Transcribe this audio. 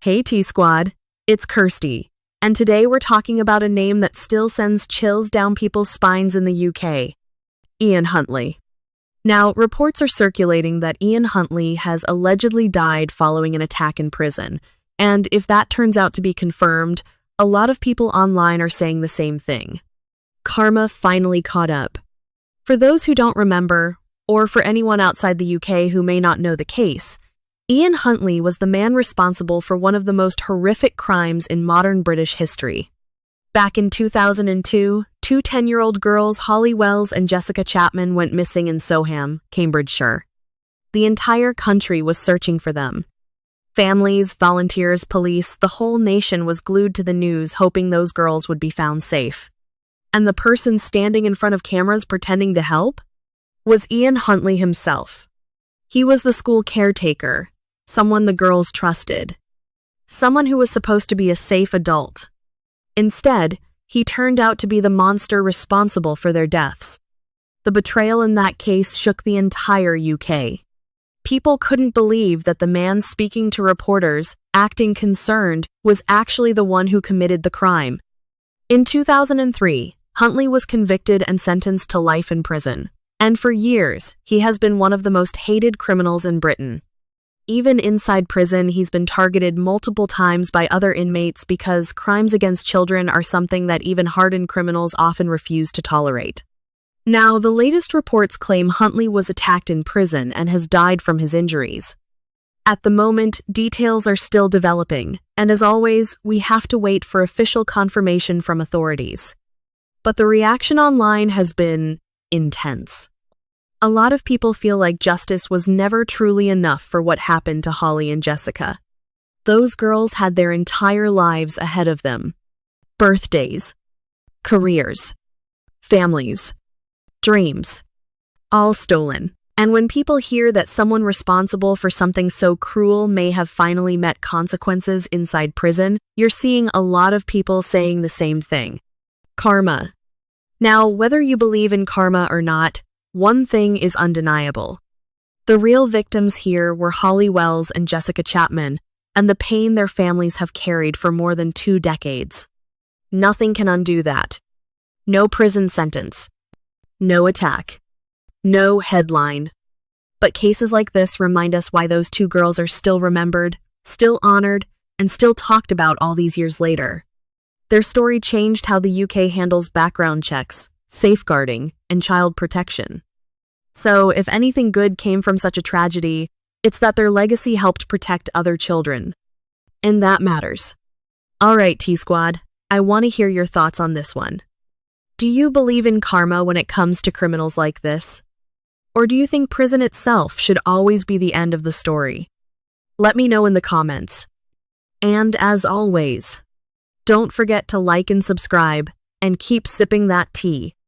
Hey T-Squad, it's Kirsty, and today we're talking about a name that still sends chills down people's spines in the UK, Ian Huntley. Now, reports are circulating that Ian Huntley has allegedly died following an attack in prison, and if that turns out to be confirmed, a lot of people online are saying the same thing. Karma finally caught up. For those who don't remember, or for anyone outside the UK who may not know the case, Ian Huntley was the man responsible for one of the most horrific crimes in modern British history. Back in 2002, two 10-year-old girls, Holly Wells and Jessica Chapman, went missing in Soham, Cambridgeshire. The entire country was searching for them. Families, volunteers, police, the whole nation was glued to the news, hoping those girls would be found safe. And the person standing in front of cameras pretending to help was Ian Huntley himself. He was the school caretaker, someone the girls trusted, someone who was supposed to be a safe adult. Instead, he turned out to be the monster responsible for their deaths. The betrayal in that case shook the entire UK. People couldn't believe that the man speaking to reporters, acting concerned, was actually the one who committed the crime. In 2003, Huntley was convicted and sentenced to life in prison, and for years, he has been one of the most hated criminals in Britain. Even inside prison, he's been targeted multiple times by other inmates because crimes against children are something that even hardened criminals often refuse to tolerate. Now, the latest reports claim Huntley was attacked in prison and has died from his injuries. At the moment, details are still developing, and as always, we have to wait for official confirmation from authorities. But the reaction online has been intense. A lot of people feel like justice was never truly enough for what happened to Holly and Jessica. Those girls had their entire lives ahead of them. Birthdays, careers, families, dreams, all stolen. And when people hear that someone responsible for something so cruel may have finally met consequences inside prison, you're seeing a lot of people saying the same thing. Karma. Now, whether you believe in karma or not, one thing is undeniable. The real victims here were Holly Wells and Jessica Chapman, and the pain their families have carried for more than 2 decades. Nothing can undo that. No prison sentence. No attack. No headline. But cases like this remind us why those 2 girls are still remembered, still honored, and still talked about all these years later. Their story changed how the UK handles background checks, safeguarding, and child protection. So, if anything good came from such a tragedy, it's that their legacy helped protect other children. And that matters. Alright, T-Squad, I want to hear your thoughts on this one. Do you believe in karma when it comes to criminals like this? Or do you think prison itself should always be the end of the story? Let me know in the comments. And as always, don't forget to like and subscribe, and keep sipping that tea.